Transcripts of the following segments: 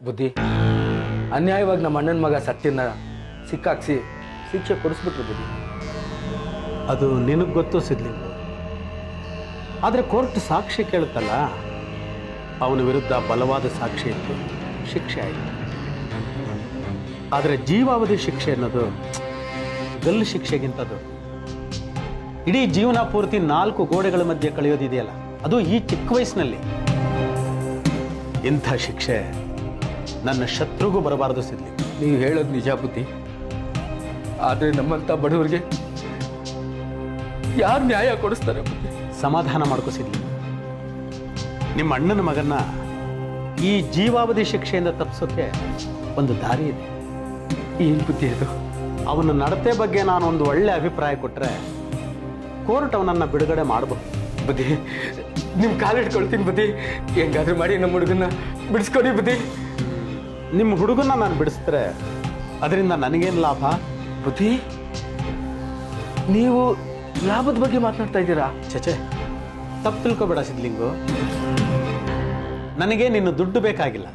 ಬುದ್ಧಿ, ಅನ್ಯಾಯವಾಗಿ ನಮ್ಮ ಅಣ್ಣನ ಮಗ ಸತ್ಯನ ಸಿಕ್ಕಾಕ್ಸಿ ಶಿಕ್ಷೆ ಕೊಡಿಸ್ಬಿಟ್ರು ಬುದ್ಧಿ. ಅದು ನಿನಗೆ ಗೊತ್ತು ಸಿದ್ಲಿಂಗ. ಆದರೆ ಕೋರ್ಟ್ ಸಾಕ್ಷಿ ಕೇಳುತ್ತಲ್ಲ, ಅವನ ವಿರುದ್ಧ ಬಲವಾದ ಸಾಕ್ಷಿ ಇತ್ತು, ಶಿಕ್ಷೆ ಆಯಿತು. ಆದರೆ ಜೀವಾವಧಿ ಶಿಕ್ಷೆ ಅನ್ನೋದು ಗಲ್ಲು ಶಿಕ್ಷೆಗಿಂತದು. ಇಡೀ ಜೀವನ ಪೂರ್ತಿ 4 ಗೋಡೆಗಳ ಮಧ್ಯೆ ಕಳೆಯೋದಿದೆಯಲ್ಲ, ಅದು ಈ ಚಿಕ್ಕ ವಯಸ್ಸಿನಲ್ಲಿ. ಇಂಥ ಶಿಕ್ಷೆ ನನ್ನ ಶತ್ರುಗೂ ಬರಬಾರದು ಸಿದ್ಲಿ. ನೀವು ಹೇಳೋದು ನಿಜ ಬುದ್ಧಿ, ಆದರೆ ನಮ್ಮಂಥ ಬಡವರಿಗೆ ಯಾರು ನ್ಯಾಯ ಕೊಡಿಸ್ತಾರೆ ಬುದ್ಧಿ? ಸಮಾಧಾನ ಮಾಡ್ಕೋ ಸಿದ್ಲಿ. ನಿಮ್ಮ ಅಣ್ಣನ ಮಗನ್ನ ಈ ಜೀವಾವಧಿ ಶಿಕ್ಷೆಯಿಂದ ತಪ್ಪಿಸೋಕೆ ಒಂದು ದಾರಿ ಇದೆ. ಏನು ಬುದ್ಧಿ ಅದು? ಅವನ ನಡತೆ ಬಗ್ಗೆ ನಾನು ಒಂದು ಒಳ್ಳೆ ಅಭಿಪ್ರಾಯ ಕೊಟ್ಟರೆ ಕೋರ್ಟ್ ಅವನನ್ನು ಬಿಡುಗಡೆ ಮಾಡಬಹುದು. ಬುದ್ಧಿ, ನಿಮ್ಮ ಕಾಲಿಟ್ಕೊಳ್ತೀನಿ ಬುದ್ಧಿ. ಹೆಂಗಾದ್ರೂ ಮಾಡಿ ನಮ್ಮ ಹುಡುಗನ್ನ ಬಿಡಿಸ್ಕೊಡಿ ಬುದ್ಧಿ. ನಿಮ್ಮ ಹುಡುಗನ್ನ ನಾನು ಬಿಡಿಸಿದ್ರೆ ಅದರಿಂದ ನನಗೇನು ಲಾಭ? ಬುದ್ಧಿ, ನೀವು ಲಾಭದ ಬಗ್ಗೆ ಮಾತನಾಡ್ತಾ ಇದ್ದೀರಾ? ಚಚೆ, ತಪ್ಪು ತಿಳ್ಕೊಬೇಡ ಸಿದ್ಲಿಂಗು. ನನಗೆ ನಿನ್ನ ದುಡ್ಡು ಬೇಕಾಗಿಲ್ಲ,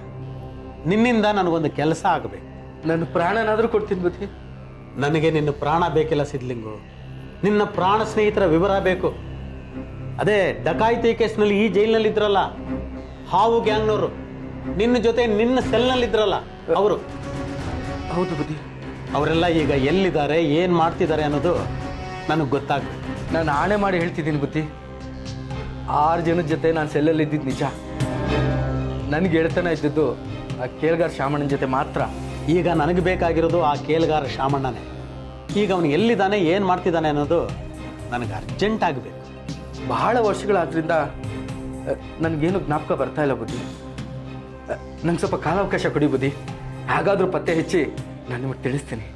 ನಿನ್ನಿಂದ ನನಗೊಂದು ಕೆಲಸ ಆಗಬೇಕು. ನನ್ನ ಪ್ರಾಣನಾದರೂ ಕೊಡ್ತೀನಿ ಬುದ್ಧಿ. ನನಗೆ ನಿನ್ನ ಪ್ರಾಣ ಬೇಕಿಲ್ಲ ಸಿದ್ಲಿಂಗು, ನಿನ್ನ ಪ್ರಾಣ ಸ್ನೇಹಿತರ ವಿವರ ಬೇಕು. ಅದೇ ಡಕಾಯಿತಿ ಕೇಸ್ನಲ್ಲಿ ಈ ಜೈಲಿನಲ್ಲಿ ಇದ್ರಲ್ಲ, ಹಾವು ಗ್ಯಾಂಗ್ನವರು, ನಿನ್ನ ಜೊತೆ ನಿನ್ನ ಸೆಲ್ನಲ್ಲಿದ್ರಲ್ಲ ಅವರು. ಹೌದು ಬುದ್ಧಿ. ಅವರೆಲ್ಲ ಈಗ ಎಲ್ಲಿದ್ದಾರೆ, ಏನು ಮಾಡ್ತಿದ್ದಾರೆ ಅನ್ನೋದು ನನಗೆ ಗೊತ್ತಾಗ್ಬೇಕು. ನಾನು ಆಣೆ ಮಾಡಿ ಹೇಳ್ತಿದ್ದೀನಿ ಬುದ್ಧಿ, 6 ಜನದ ಜೊತೆ ನಾನು ಸೆಲ್ಲಲ್ಲಿ ಇದ್ದಿದ್ದು ನಿಜ. ನನಗೆ ಹೇಳ್ತಾನೆ ಇದ್ದಿದ್ದು ಆ ಕೇಳ್ಗಾರ ಶಾಮಣ್ಣನ ಜೊತೆ ಮಾತ್ರ. ಈಗ ನನಗೆ ಬೇಕಾಗಿರೋದು ಆ ಕೇಲ್ಗಾರ ಶಾಮಣ್ಣನೇ. ಈಗ ಅವನು ಎಲ್ಲಿದ್ದಾನೆ, ಏನು ಮಾಡ್ತಿದ್ದಾನೆ ಅನ್ನೋದು ನನಗೆ ಅರ್ಜೆಂಟ್ ಆಗಬೇಕು. ಬಹಳ ವರ್ಷಗಳಾದ್ರಿಂದ ನನಗೇನು ಜ್ಞಾಪಕ ಬರ್ತಾ ಇಲ್ಲ ಬುದ್ಧಿ. ನಂಗೆ ಸ್ವಲ್ಪ ಕಾಲಾವಕಾಶ ಕೊಡಿ ಬುದ್ಧಿ. ಹಾಗಾದರೂ ಪತ್ತೆ ಹೆಚ್ಚಿ ನಾನು ನಿಮಗೆ ತಿಳಿಸ್ತೀನಿ.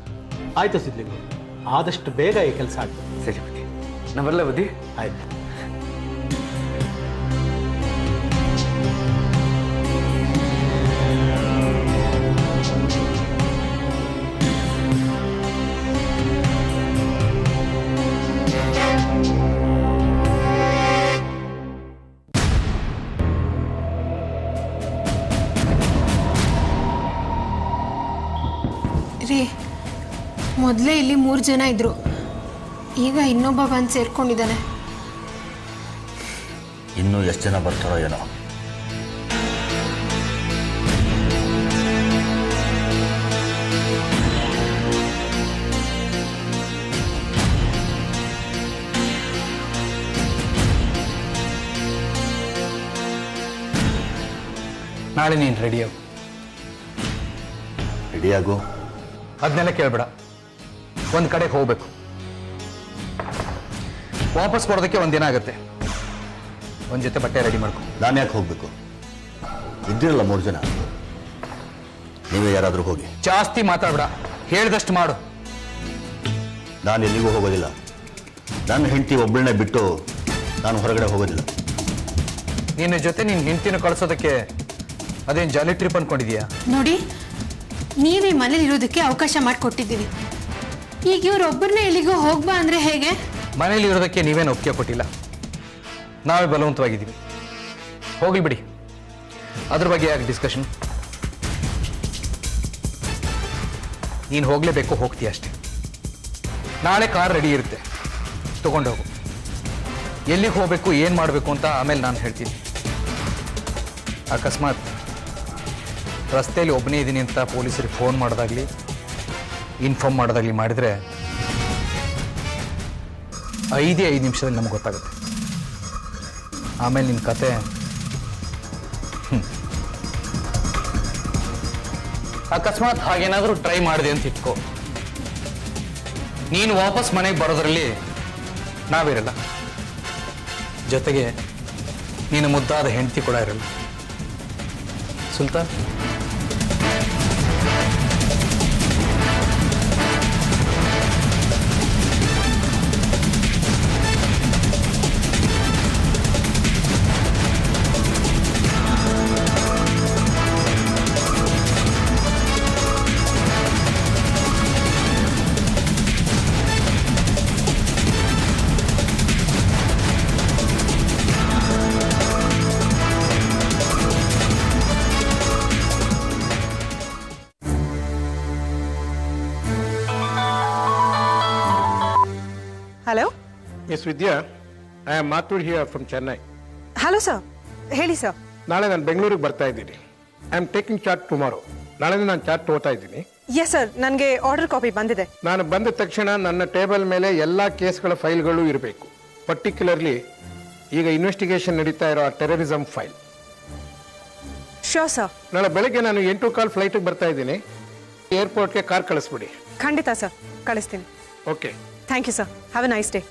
ಆಯಿತು ಸಿದ್ಲಿಂಗು, ಆದಷ್ಟು ಬೇಗ ಈ ಕೆಲಸ ಆಗ್ತದೆ. ಸರಿ ಬುದ್ಧಿ, ನಾವೆಲ್ಲ ಬುದ್ಧಿ. ಆಯ್ತು. ರೀ, ಮೊದಲೇ ಇಲ್ಲಿ 3 ಜನ ಇದ್ರು, ಈಗ ಇನ್ನೊಬ್ಬ ಬಂದು ಸೇರ್ಕೊಂಡಿದ್ದಾನೆ. ಇನ್ನೂ ಎಷ್ಟು ಜನ ಬರ್ತಾರೋ ಏನೋ. ನಾಳೆ ನೀನು ರೆಡಿಯಾಗು. ರೆಡಿಯಾಗು? ಅದನ್ನೆಲ್ಲ ಕೇಳಬೇಡ. ಒಂದು ಕಡೆಗೆ ಹೋಗ್ಬೇಕು. ವಾಪಸ್ ಬರೋದಕ್ಕೆ ಒಂದಿನ ಆಗುತ್ತೆ. ಒಂದು ಜೊತೆ ಬಟ್ಟೆ ರೆಡಿ ಮಾಡ್ಕೊ. ನಾನು ಯಾಕೆ ಹೋಗ್ಬೇಕು? ಇದ್ದಿರಲ್ಲ 3 ಜನ, ನೀವೇ ಯಾರಾದರೂ ಹೋಗಿ. ಜಾಸ್ತಿ ಮಾತಾಡ್ಬೇಡ, ಹೇಳಿದಷ್ಟು ಮಾಡು. ನಾನು ಎಲ್ಲಿಗೂ ಹೋಗೋದಿಲ್ಲ. ನನ್ನ ಹೆಂಡತಿ ಒಬ್ಬಳನ್ನೇ ಬಿಟ್ಟು ನಾನು ಹೊರಗಡೆ ಹೋಗೋದಿಲ್ಲ. ನಿನ್ನ ಜೊತೆ ನಿನ್ನ ಹೆಂಡತಿನ ಕಳಿಸೋದಕ್ಕೆ ಅದೇನು ಜಾಲಿ ಟ್ರಿಪ್ ಅಂದ್ಕೊಂಡಿದೀಯಾ? ನೋಡಿ, ನೀವೇ ಮನೇಲಿ ಇರೋದಕ್ಕೆ ಅವಕಾಶ ಮಾಡಿಕೊಟ್ಟಿದ್ದೀವಿ. ಈಗ ಇವ್ರೊಬ್ಬರನ್ನೇ ಎಲ್ಲಿಗೋ ಹೋಗ್ಬಾ ಅಂದರೆ ಹೇಗೆ? ಮನೇಲಿ ಇರೋದಕ್ಕೆ ನೀವೇನು ಒಪ್ಪಿಗೆ ಕೊಟ್ಟಿಲ್ಲ, ನಾವೇ ಬಲವಂತವಾಗಿದ್ದೀವಿ. ಹೋಗ್ಲಿ ಬಿಡಿ, ಅದ್ರ ಬಗ್ಗೆ ಯಾಕೆ ಡಿಸ್ಕಷನ್? ನೀನು ಹೋಗಲೇಬೇಕು, ಹೋಗ್ತೀಯ ಅಷ್ಟೇ. ನಾಳೆ ಕಾರ್ ರೆಡಿ ಇರುತ್ತೆ, ತಗೊಂಡು ಹೋಗು. ಎಲ್ಲಿಗೆ ಹೋಗಬೇಕು, ಏನು ಮಾಡಬೇಕು ಅಂತ ಆಮೇಲೆ ನಾನು ಹೇಳ್ತೀನಿ. ಅಕಸ್ಮಾತ್ ರಸ್ತೆಯಲ್ಲಿ ಒಬ್ಬನೇ ಇದ್ದೀನಿ ಅಂತ ಪೊಲೀಸರಿಗೆ ಫೋನ್ ಮಾಡೋದಾಗಲಿ ಇನ್ಫಾರ್ಮ್ ಮಾಡೋದಾಗಲಿ ಮಾಡಿದರೆ 5 ನಿಮಿಷದಲ್ಲಿ ನಮ್ಗೆ ಗೊತ್ತಾಗುತ್ತೆ. ಆಮೇಲೆ ನಿನ್ನ ಕತೆ ಅಕಸ್ಮಾತ್ ಹಾಗೇನಾದರೂ ಟ್ರೈ ಮಾಡಿದೆ ಅಂತ ಇಟ್ಕೋ, ನೀನು ವಾಪಸ್ ಮನೆಗೆ ಬರೋದ್ರಲ್ಲಿ ನಾವಿರಲ್ಲ, ಜೊತೆಗೆ ನೀನು ಮುದ್ದಾದ ಹೆಂಡತಿ ಕೂಡ ಇರಲ್ಲ. Sultan, hello miss Vidya, I am Mathur here from Chennai. Hello sir, ಹೇಳಿ ಸರ್. ನಾಳೆ ನಾನು ಬೆಂಗಳೂರಿಗೆ ಬರ್ತಾ ಇದ್ದೀನಿ. I am taking chart tomorrow. ನಾಳೆ ನಾನು ಚಾರ್ಟ್ ತಗೋತಾ ಇದ್ದೀನಿ. ಎಸ್ ಸರ್, ನನಗೆ ಆರ್ಡರ್ ಕಾಪಿ ಬಂದಿದೆ. ನಾನು ಬಂದ ತಕ್ಷಣ ನನ್ನ ಟೇಬಲ್ ಮೇಲೆ ಎಲ್ಲ ಕೇಸ್ಗಳ ಫೈಲ್ಗಳು ಇರಬೇಕು. ಪರ್ಟಿಕ್ಯುಲರ್ಲಿ ಈಗ ಇನ್ವೆಸ್ಟಿಗೇಷನ್ ನಡೀತಾ ಇರೋ ಆ ಟೆರರಿಸಮ್ ಫೈಲ್. Sure sir. ನಾಳೆ ಬೆಳಗ್ಗೆ ನಾನು 8:15 ಫ್ಲೈಟಿಗೆ ಬರ್ತಾ ಇದ್ದೀನಿ. ಏರ್ಪೋರ್ಟ್ಗೆ ಕಾರ್ ಕಳಿಸ್ಬಿಡಿ. ಖಂಡಿತ ಸರ್, ಕಳಿಸ್ತೀನಿ. Okay, thank you sir. Have a nice day.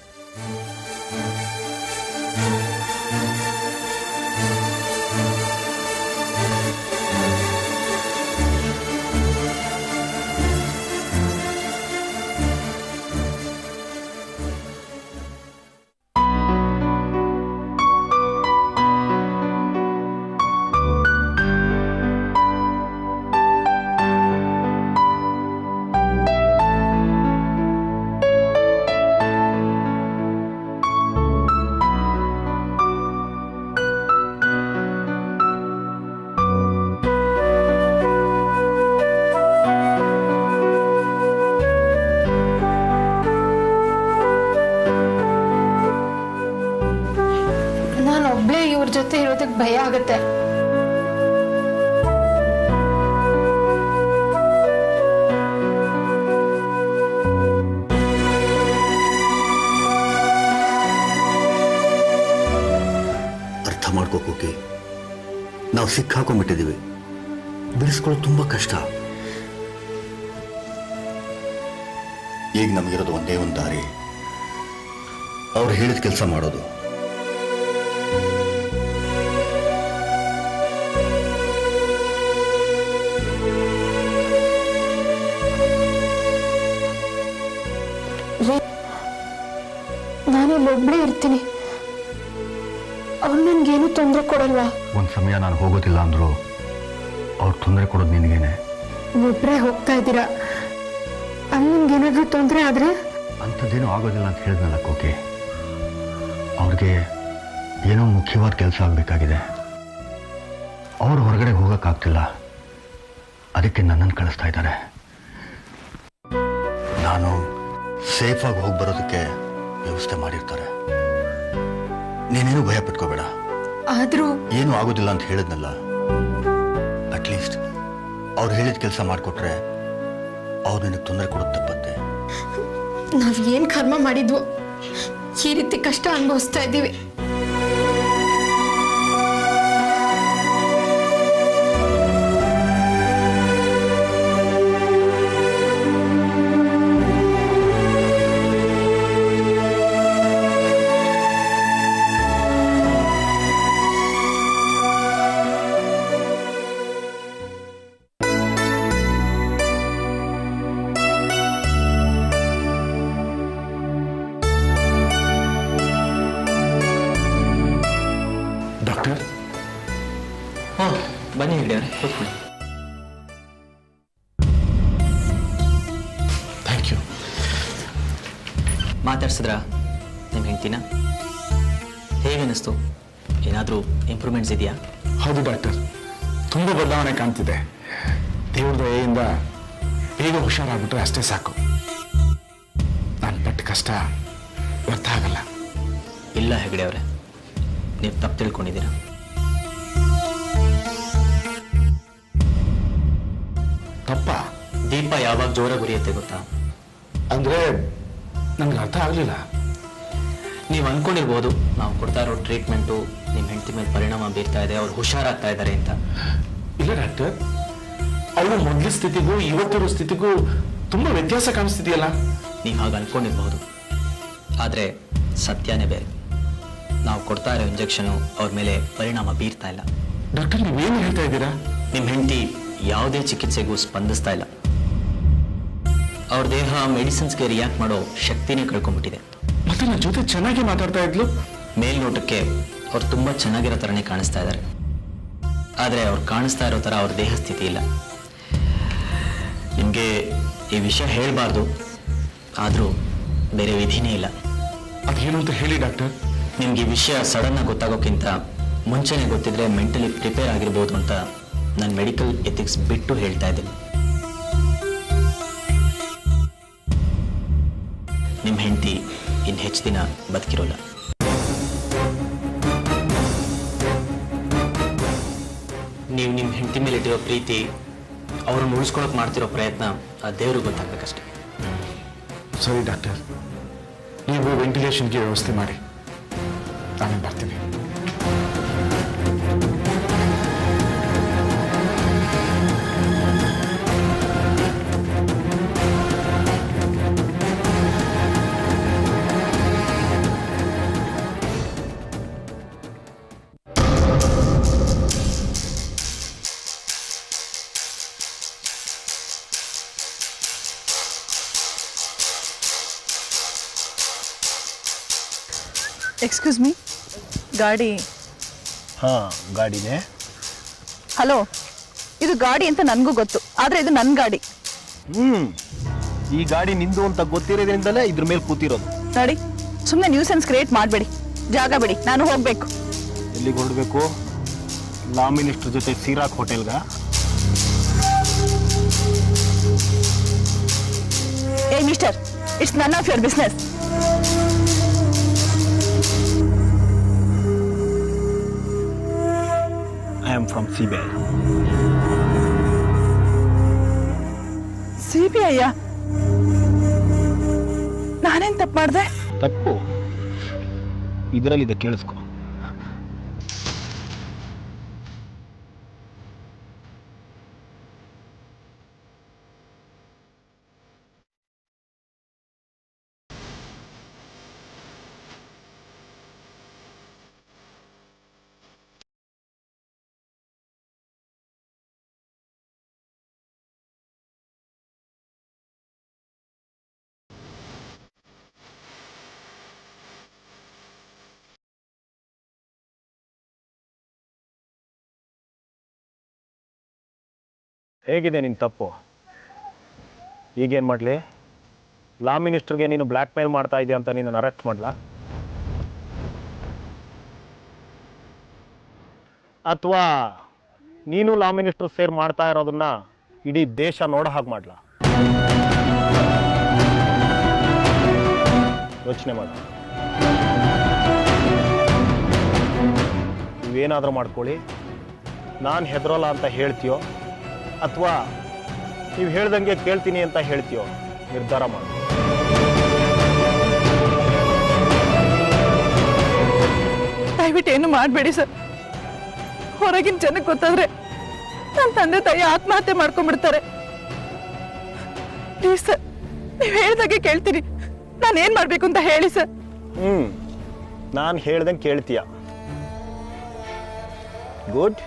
ಇವ್ರ ಜೊತೆ ಇರೋದಕ್ಕೆ ಭಯ ಆಗುತ್ತೆ. ಅರ್ಥ ಮಾಡ್ಕೋ ಕೋಕಿ, ನಾವು ಸಿಕ್ಕಾಕೊಂಡ್ಬಿಟ್ಟಿದ್ದೀವಿ. ಬಿಡಿಸ್ಕೊಳ್ಳೋದು ತುಂಬಾ ಕಷ್ಟ. ಈಗ ನಮಗಿರೋದು ಒಂದೇ ಒಂದು ದಾರಿ, ಅವ್ರು ಹೇಳಿದ ಕೆಲಸ ಮಾಡೋದು. ಬರ್ತೀನಿ. ಅವ್ರು ನನ್ಗೇನು ತೊಂದರೆ ಕೊಡಲ್ವಾ? ಒಂದು ಸಮಯ ನಾನು ಹೋಗೋದಿಲ್ಲ ಅಂದರು ಅವ್ರು ತೊಂದರೆ ಕೊಡೋದು ನಿನಗೇನೆ. ಒಬ್ಬರೇ ಹೋಗ್ತಾ ಇದ್ದೀರಾ, ಅಲ್ಲಿ ನಿಮ್ಗೇನಾದ್ರೂ ತೊಂದರೆ ಆದ್ರೆ? ಅಂಥದ್ದೇನೂ ಆಗೋದಿಲ್ಲ ಅಂತ ಹೇಳಿದ್ನಲ್ಲ ಕೋಕಿ. ಅವ್ರಿಗೆ ಏನೋ ಮುಖ್ಯವಾದ ಕೆಲಸ ಆಗಬೇಕಾಗಿದೆ, ಅವ್ರು ಹೊರಗಡೆ ಹೋಗೋಕ್ಕಾಗ್ತಿಲ್ಲ, ಅದಕ್ಕೆ ನನ್ನನ್ನು ಕಳಿಸ್ತಾ ಇದ್ದಾರೆ. ನಾನು ಸೇಫಾಗಿ ಹೋಗಿ ಬರೋದಕ್ಕೆ ವ್ಯವಸ್ಥೆ ಮಾಡಿರ್ತಾರೆ. ನೀನೇನು ಭಯ ಪಟ್ಕೋಬೇಡ. ಆದ್ರೂ ಏನೂ ಆಗೋದಿಲ್ಲ ಅಂತ ಹೇಳಿದ್ನಲ್ಲ, ಅಟ್ಲೀಸ್ಟ್ ಅವ್ರು ಹೇಳಿದ ಕೆಲಸ ಮಾಡಿಕೊಟ್ರೆ ಅವ್ರು ನಿನಗೆ ತೊಂದರೆ ಕೊಡೋದು ತಪ್ಪತ್ತೆ. ನಾವ್ ಏನ್ ಕರ್ಮ ಮಾಡಿದ್ವು, ಈ ರೀತಿ ಕಷ್ಟ ಅನುಭವಿಸ್ತಾ ಇದ್ದೀವಿ. ಡಾಕ್ಟರ್, ಬನ್ನಿ ಹೇಳಿಯವ್ರೆ, ಕೂತ್ಕೊಳ್ಳಿ. Thank you. ಮಾತಾಡ್ಸಿದ್ರಾ ನಿಮ್ಮ ಹೆಂಡ್ತಿನ? ಹೇಗನ್ನಿಸ್ತು? ಏನಾದರೂ ಇಂಪ್ರೂವ್ಮೆಂಟ್ಸ್ ಇದೆಯಾ? ಹೌದು ಡಾಕ್ಟರ್, ತುಂಬ ಬದಲಾವಣೆ ಕಾಣ್ತಿದೆ. ದೇವ್ರ ದಯೆಯಿಂದ ಬೇಗ ಹುಷಾರಾಗ್ಬಿಟ್ರೆ ಅಷ್ಟೇ ಸಾಕು. ನಾನು ಪಟ್ಟ ಕಷ್ಟ ವ್ಯರ್ಥ ಆಗಲ್ಲ. ಇಲ್ಲ ಹೆಗಡೆ ಅವರೇ, ನೀವು ತಪ್ಪು ತಿಳ್ಕೊಂಡಿದ್ದೀರಾ. ತಪ್ಪ ದೀಪ ಯಾವಾಗ ಜೋರಾಗಿ ಉರಿಯುತ್ತೆ ಗೊತ್ತಾ? ಅಂದ್ರೆ ನನ್ಗೆ ಅರ್ಥ ಆಗಲಿಲ್ಲ. ನೀವು ಅಂದ್ಕೊಂಡಿರ್ಬೋದು ನಾವು ಕೊಡ್ತಾ ಇರೋ ಟ್ರೀಟ್ಮೆಂಟು ನಿಮ್ಮ ಹೆಂಡತಿ ಮೇಲೆ ಪರಿಣಾಮ ಬೀರ್ತಾ ಇದೆ, ಅವ್ರು ಹುಷಾರಾಗ್ತಾ ಇದ್ದಾರೆ ಅಂತ. ಇಲ್ಲ ಡಾಕ್ಟರ್, ಅವಳ ಮೊದಲ ಸ್ಥಿತಿಗೂ ಇವತ್ತಿರೋ ಸ್ಥಿತಿಗೂ ತುಂಬಾ ವ್ಯತ್ಯಾಸ ಕಾಣಿಸ್ತಿದೆಯಲ್ಲ. ನೀವು ಹಾಗೆ ಅಂದ್ಕೊಂಡಿರ್ಬಹುದು, ಆದರೆ ಸತ್ಯನೇ ಬೇರೆ. ನಾವು ಕೊಡ್ತಾ ಇರೋ ಇಂಜೆಕ್ಷನು ಅವ್ರ ಮೇಲೆ ಪರಿಣಾಮ ಬೀರ್ತಾ ಇಲ್ಲ. ಡಾಕ್ಟರ್, ನೀವೇನು ಹೇಳ್ತಾ ಇದ್ದೀರಾ? ನಿಮ್ಮ ಹೆಂಡತಿ ಯಾವುದೇ ಚಿಕಿತ್ಸೆಗೂ ಸ್ಪಂದಿಸ್ತಾ ಇಲ್ಲ. ಅವ್ರ ದೇಹ ಮೆಡಿಸಿನ್ಸ್ಗೆ ರಿಯಾಕ್ಟ್ ಮಾಡೋ ಶಕ್ತಿನೇ ಕಳ್ಕೊಂಡ್ಬಿಟ್ಟಿದೆ. ಮತ್ತೆ ನನ್ನ ಜೊತೆ ಚೆನ್ನಾಗಿ ಮಾತಾಡ್ತಾ ಇದ್ಲು. ಮೇಲ್ನೋಟಕ್ಕೆ ಅವ್ರು ತುಂಬ ಚೆನ್ನಾಗಿರೋ ಥರನೇ ಕಾಣಿಸ್ತಾ ಇದ್ದಾರೆ, ಆದರೆ ಅವ್ರು ಕಾಣಿಸ್ತಾ ಇರೋ ಥರ ಅವ್ರ ದೇಹ ಸ್ಥಿತಿ ಇಲ್ಲ. ನಿಮಗೆ ಈ ವಿಷಯ ಹೇಳಬಾರ್ದು, ಆದರೂ ಬೇರೆ ವಿಧಿನೇ ಇಲ್ಲ. ಅದೇನು ಅಂತ ಹೇಳಿ ಡಾಕ್ಟರ್. ನಿಮ್ಗೆ ಈ ವಿಷಯ ಸಡನ್ನಾಗಿ ಗೊತ್ತಾಗೋಕ್ಕಿಂತ ಮುಂಚೆನೇ ಗೊತ್ತಿದ್ರೆ ಮೆಂಟಲಿ ಪ್ರಿಪೇರ್ ಆಗಿರ್ಬೋದು ಅಂತ ನಾನು ಮೆಡಿಕಲ್ ಎಥಿಕ್ಸ್ ಬಿಟ್ಟು ಹೇಳ್ತಾ ಇದ್ದೀನಿ. ನಿಮ್ಮ ಹೆಂಡತಿ ಇನ್ನು ಹೆಚ್ಚು ದಿನ ಬದುಕಿರೋಲ್ಲ. ನೀವು ನಿಮ್ಮ ಹೆಂಡತಿ ಮೇಲೆ ಇಟ್ಟಿರೋ ಪ್ರೀತಿ, ಅವ್ರನ್ನ ಉಳಿಸ್ಕೊಳಕ್ ಮಾಡ್ತಿರೋ ಪ್ರಯತ್ನ ಆ ದೇವ್ರಿಗೆ ಗೊತ್ತಾಗಬೇಕಷ್ಟೆ. ಸರಿ ಡಾಕ್ಟರ್, ನೀವು ವೆಂಟಿಲೇಷನ್ಗೆ ವ್ಯವಸ್ಥೆ ಮಾಡಿ, ನಾನೇ ಬರ್ತೀನಿ. ಎಕ್ಸ್ಕ್ಯೂಸ್ ಮೀ, ಗಾಡಿ. ಹಾಂ, ಗಾಡಿನೇ. ಹಲೋ, ಇದು ಗಾಡಿ ಅಂತ ನನಗೂ ಗೊತ್ತು, ಆದರೆ ಇದು ನನ್ನ ಗಾಡಿ. ಈ ಗಾಡಿ ನಿಂದು ಅಂತ ಗೊತ್ತಿರೋದ್ರಿಂದಲೇ ಇದ್ರ ಮೇಲೆ ಕೂತಿರೋದು. ನೋಡಿ, ಸುಮ್ಮನೆ ನ್ಯೂಸೆನ್ಸ್ ಕ್ರಿಯೇಟ್ ಮಾಡಬೇಡಿ. ಜಾಗ ಬಿಡಿ, ನಾನು ಹೋಗಬೇಕು. ಎಲ್ಲಿಗೆ ಹೊರಡಬೇಕು? ಲಾ ಮಿನಿಸ್ಟರ್ ಜೊತೆ ಸೀರಾಕ್ ಹೋಟೆಲ್ಗ? ಏ mister, it's none of your business. I am from CBI. CBI? ನಾನೇನ್ ತಪ್ಪು ಮಾಡಿದೆ? ತಪ್ಪು ಇದರಲ್ಲಿದೆ, ಕೇಳಿಸ್ಕೊ. ಹೇಗಿದೆ ನಿನ್ನ ತಪ್ಪು? ಈಗೇನು ಮಾಡಲಿ? ಲಾ ಮಿನಿಸ್ಟರ್ಗೆ ನೀನು ಬ್ಲ್ಯಾಕ್ ಮೇಲ್ ಮಾಡ್ತಾ ಇದೆಯಾ ಅಂತ ನೀನು ಅರೆಸ್ಟ್ ಮಾಡಲಾ? ಅಥವಾ ನೀನು ಲಾ ಮಿನಿಸ್ಟರ್ ಸೇರ್ ಮಾಡ್ತಾ ಇರೋದನ್ನ ಇಡೀ ದೇಶ ನೋಡೋ ಹಾಗೆ ಮಾಡಲಾ? ಯೋಚನೆ ಮಾಡು. ನೀವೇನಾದರೂ ಮಾಡ್ಕೊಳ್ಳಿ, ನಾನು ಹೆದರೋಲ್ಲ ಅಂತ ಹೇಳ್ತೀಯೋ ಅಥವಾ ನೀವು ಹೇಳ್ದಂಗೆ ಕೇಳ್ತೀನಿ ಅಂತ ಹೇಳ್ತೀಯೋ ನಿರ್ಧಾರ ಮಾಡು. ದಯವಿಟ್ಟು ಏನು ಮಾಡಬೇಡಿ ಸರ್. ಹೊರಗಿನ ಜನಕ್ಕೆ ಗೊತ್ತಾದ್ರೆ ನನ್ನ ತಂದೆ ತಾಯಿ ಆತ್ಮಹತ್ಯೆ ಮಾಡ್ಕೊಂಡ್ಬಿಡ್ತಾರೆ. ಪ್ಲೀಸ್ ಸರ್, ನೀವು ಹೇಳ್ದಾಗೆ ಕೇಳ್ತೀನಿ. ನಾನು ಏನ್ ಮಾಡ್ಬೇಕು ಅಂತ ಹೇಳಿ ಸರ್. ನಾನು ಹೇಳ್ದಂಗೆ ಕೇಳ್ತೀಯ? ಗುಡ್.